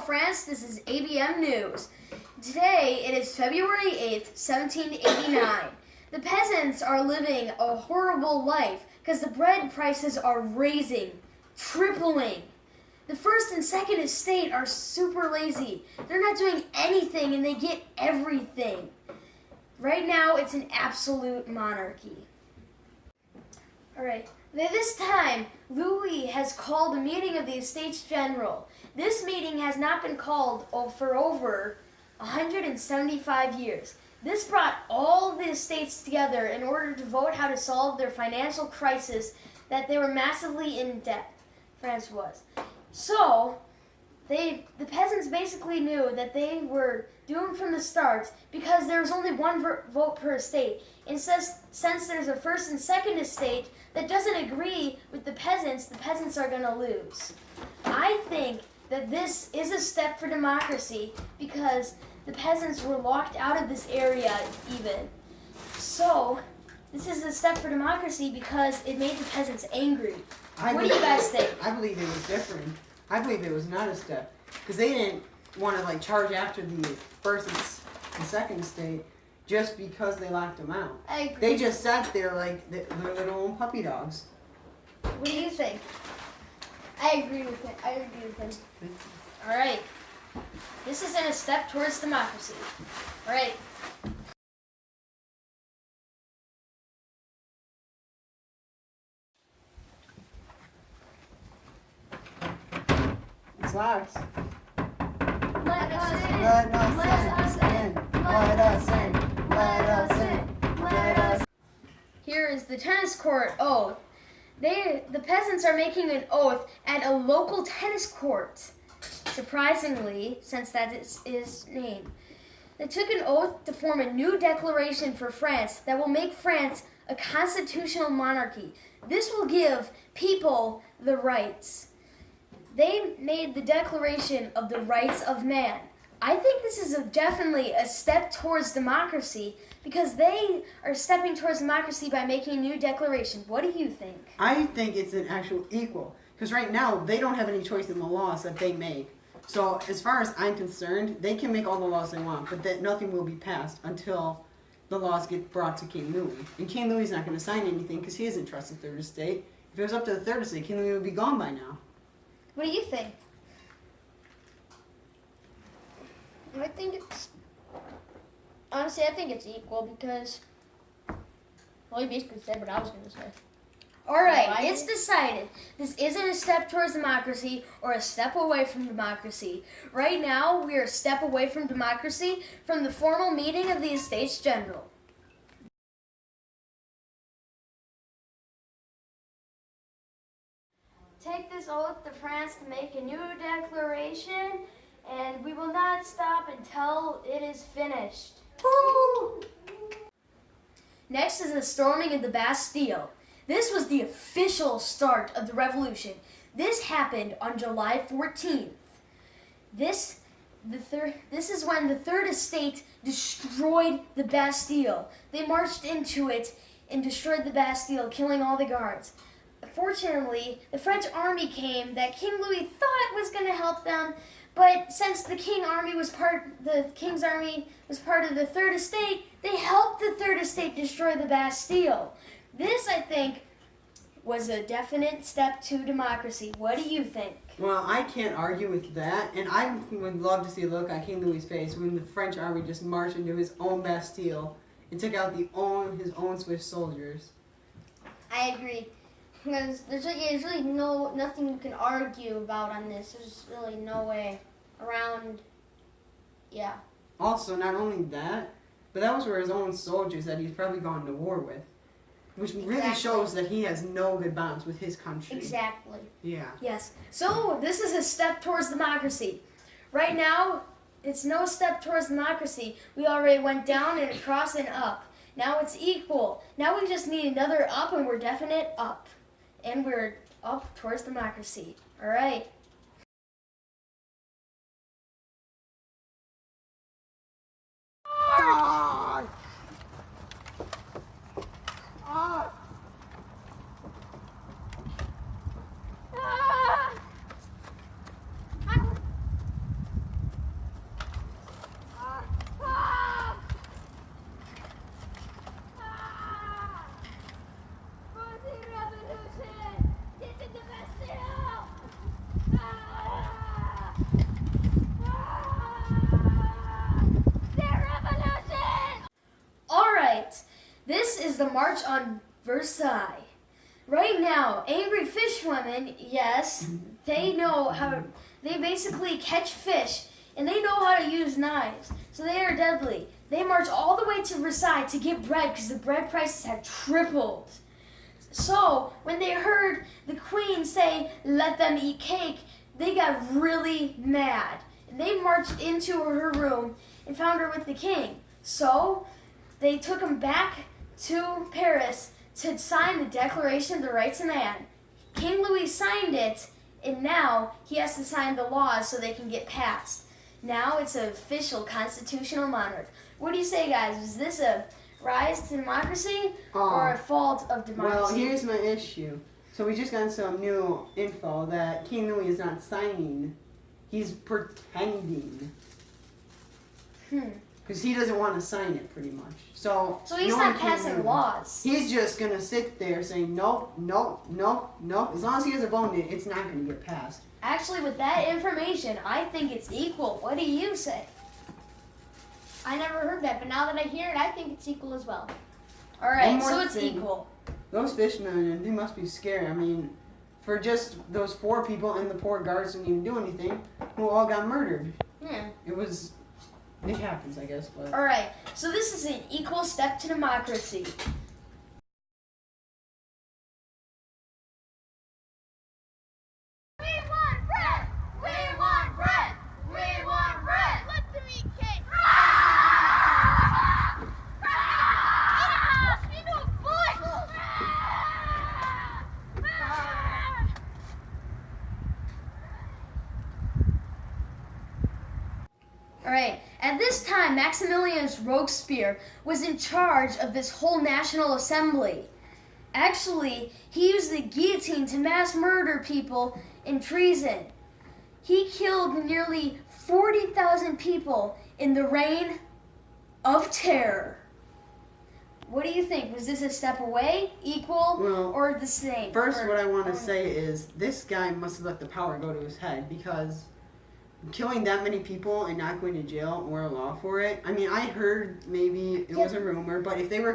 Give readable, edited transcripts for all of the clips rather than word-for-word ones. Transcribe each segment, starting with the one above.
France, this is ABM News. Today, it is February 8th, 1789. The peasants are living a horrible life because the bread prices are raising, tripling. The first and second estate are super lazy. They're not doing anything and they get everything. Right now, it's an absolute monarchy. All right. This time, Louis has called a meeting of the Estates General. This meeting has not been called for over 175 years. This brought all the estates together in order to vote how to solve their financial crisis that they were massively in debt. France was. So, the peasants basically knew that they were doomed from the start because there was only one vote per estate. And since there's a first and second estate that doesn't agree with the peasants are going to lose. I think that this is a step for democracy because the peasants were locked out of this area even. So, this is a step for democracy because it made the peasants angry. What do you guys think? I believe it was different. I believe it was not a step because they didn't want to charge after the first and second estate just because they locked them out. I agree. They just sat there like their little own puppy dogs. What do you think? I agree with him. All right. This isn't a step towards democracy. All right. It's locked. Let us in. Let us in. Let us in. Let us in. Let us in. Here is the tennis court oath. The peasants are making an oath at a local tennis court. Surprisingly, since that is his name. They took an oath to form a new declaration for France that will make France a constitutional monarchy. This will give people the rights. They made the Declaration of the Rights of Man. I think this is definitely a step towards democracy because they are stepping towards democracy by making a new declaration. What do you think? I think it's an actual equal because right now they don't have any choice in the laws that they make. So as far as I'm concerned, they can make all the laws they want, but that nothing will be passed until the laws get brought to King Louis. And King Louis is not going to sign anything because he doesn't trust the third estate. If it was up to the third estate, King Louis would be gone by now. What do you think? I think it's equal because, well, you basically said what I was going to say. All right, it's decided. This isn't a step towards democracy or a step away from democracy. Right now, we are a step away from democracy from the formal meeting of the Estates General. Take this oath to France to make a new declaration, and we will not stop until it is finished. Woo! Next is the storming of the Bastille. This was the official start of the revolution. This happened on July 14th. This is when the Third Estate destroyed the Bastille. They marched into it and destroyed the Bastille, killing all the guards. Fortunately, the French army came that King Louis thought was going to help them, but since the King's army was part of the Third Estate, they helped the Third Estate destroy the Bastille. This, I think, was a definite step to democracy. What do you think? Well, I can't argue with that, and I would love to see a look on King Louis' face when the French army just marched into his own Bastille and took out his own Swiss soldiers. I agree. Because there's really nothing you can argue about on this. There's really no way around. Yeah. Also, not only that, but that was for his own soldiers that he's probably gone to war with, which really shows that he has no good bonds with his country. Exactly. Yeah. Yes. So this is a step towards democracy. Right now, it's no step towards democracy. We already went down and across and up. Now it's equal. Now we just need another up, and we're definite up. And we're up towards democracy. All right. is the March on Versailles. Right now, angry fishwomen, yes, they know how, they basically catch fish and they know how to use knives. So they are deadly. They march all the way to Versailles to get bread because the bread prices have tripled. So when they heard the queen say, let them eat cake, they got really mad. And they marched into her room and found her with the king. So they took him back to Paris to sign the Declaration of the Rights of Man. King Louis signed it, and now he has to sign the laws so they can get passed. Now it's an official constitutional monarch. What do you say, guys? Is this a rise to democracy or a fault of democracy? Well, here's my issue. So we just got some new info that King Louis is not signing. He's pretending. Because he doesn't want to sign it, pretty much. So he's not passing laws. He's just going to sit there saying, nope, nope, nope, nope. As long as he has a vote in it, it's not going to get passed. Actually, with that information, I think it's equal. What do you say? I never heard that, but now that I hear it, I think it's equal as well. All right, One more so it's thing. equal. Those fishermen, they must be scared. I mean, for just those 4 people and the poor guards didn't even do anything, who all got murdered. Yeah. It happens, I guess. But All right, so this is an equal step to democracy. We want bread! We want bread! We want bread! Let them eat cake! Push me to a bush! All right, at this time, Maximilian Robespierre was in charge of this whole National Assembly. Actually, he used the guillotine to mass murder people in treason. He killed nearly 40,000 people in the Reign of Terror. What do you think? Was this a step away, equal, Well, or the same? first, what I want to say is this guy must have let the power go to his head, because killing that many people and not going to jail or a law for it. I mean, I heard maybe it was a rumor, but if they were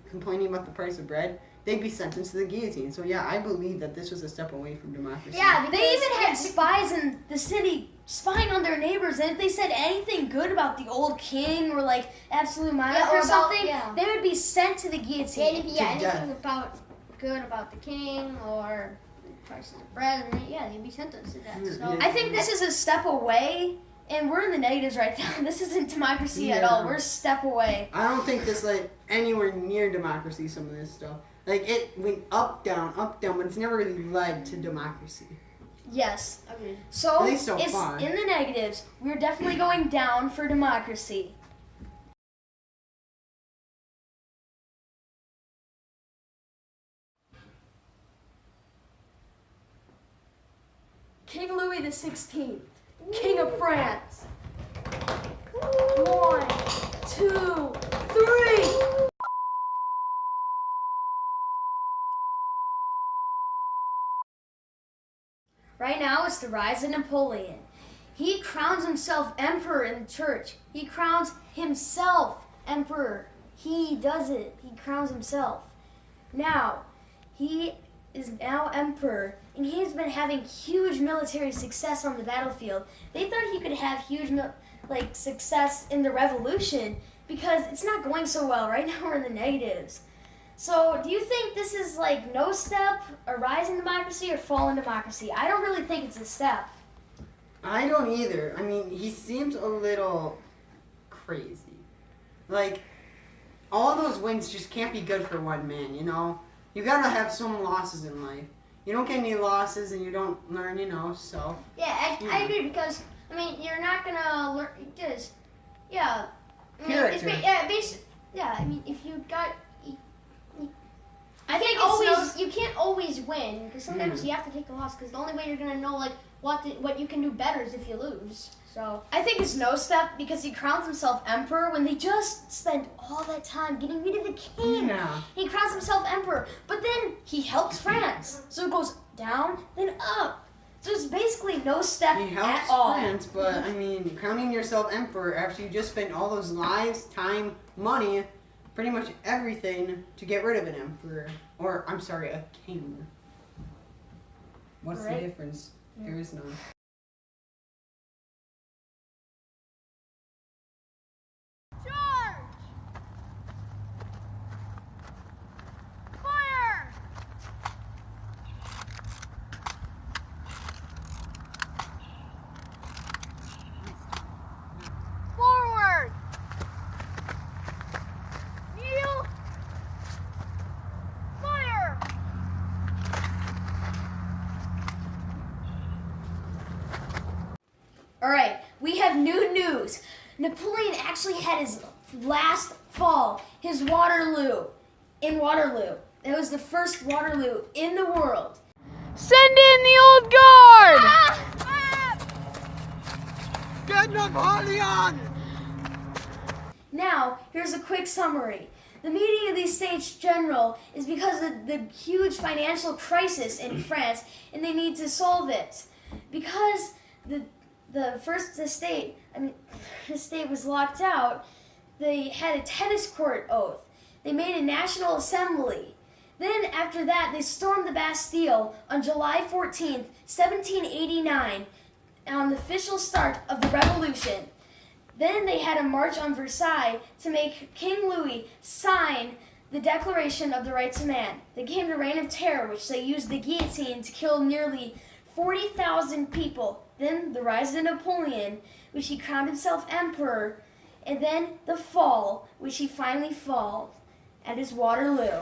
complaining about the price of bread, they'd be sentenced to the guillotine. So yeah, I believe that this was a step away from democracy. Yeah, because They even had spies in the city spying on their neighbors, and if they said anything good about the old king or like absolute monarch Yeah, or or about- something, yeah. they would be sent to the guillotine. anything death. about good about the king or the prices of bread, and they'd be sentenced to death. So Yeah. I think this is a step away, and we're in the negatives right now. This isn't democracy at all. We're a step away. I don't think this like anywhere near democracy. Some of this stuff, like it went up, down, but it's never really led to democracy. Yes. agreed. So At least so it's far. in the negatives. We're definitely going down for democracy. King Louis XVI, King of France. 1, 2, 3. Right now, it's the rise of Napoleon. He crowns himself emperor in the church. He crowns himself emperor. He does it. He crowns himself. Now, he is now emperor, and he has been having huge military success on the battlefield. They thought he could have huge success in the revolution because it's not going so well. Right now, we're in the negatives. So, do you think this is like no step, a rise in democracy, or fall in democracy? I don't really think it's a step. I don't either. I mean, he seems a little crazy. Like, all those wins just can't be good for one man, you know? You gotta have some losses in life. You don't get any losses and you don't learn, you know, so. Yeah, I agree, because I mean you're not gonna learn because I mean, it's Character. I mean if you got. I think You can't always win, because sometimes Mm. you have to take a loss, because the only way you're gonna know like what you can do better is if you lose. So I think it's no step because he crowns himself emperor when they just spent all that time getting rid of the king. Yeah. He crowns himself emperor, but then he helps France. So it goes down, then up. So it's basically no step He helps at all. France, but I mean, crowning yourself emperor after you just spent all those lives, time, money, pretty much everything to get rid of an emperor. Or, I'm sorry, a king. What's Right. the difference? There is none. Charge! Fire! Forward! Kneel! Fire! All right, we have new news. Napoleon actually had his last fall, his Waterloo, in Waterloo. It was the first Waterloo in the world. Send in the old guard! Get Napoleon! Now, here's a quick summary. The meeting of the States General is because of the huge financial crisis in France, and they need to solve it. Because the state was locked out, they had a tennis court oath. They made a national assembly. Then after that, they stormed the Bastille on July 14th, 1789, on the official start of the revolution. Then they had a march on Versailles to make King Louis sign the Declaration of the Rights of Man. They came to Reign of Terror, which they used the guillotine to kill nearly 40,000 people. Then the rise of Napoleon, which he crowned himself emperor. And then the fall, which he finally fell at his Waterloo.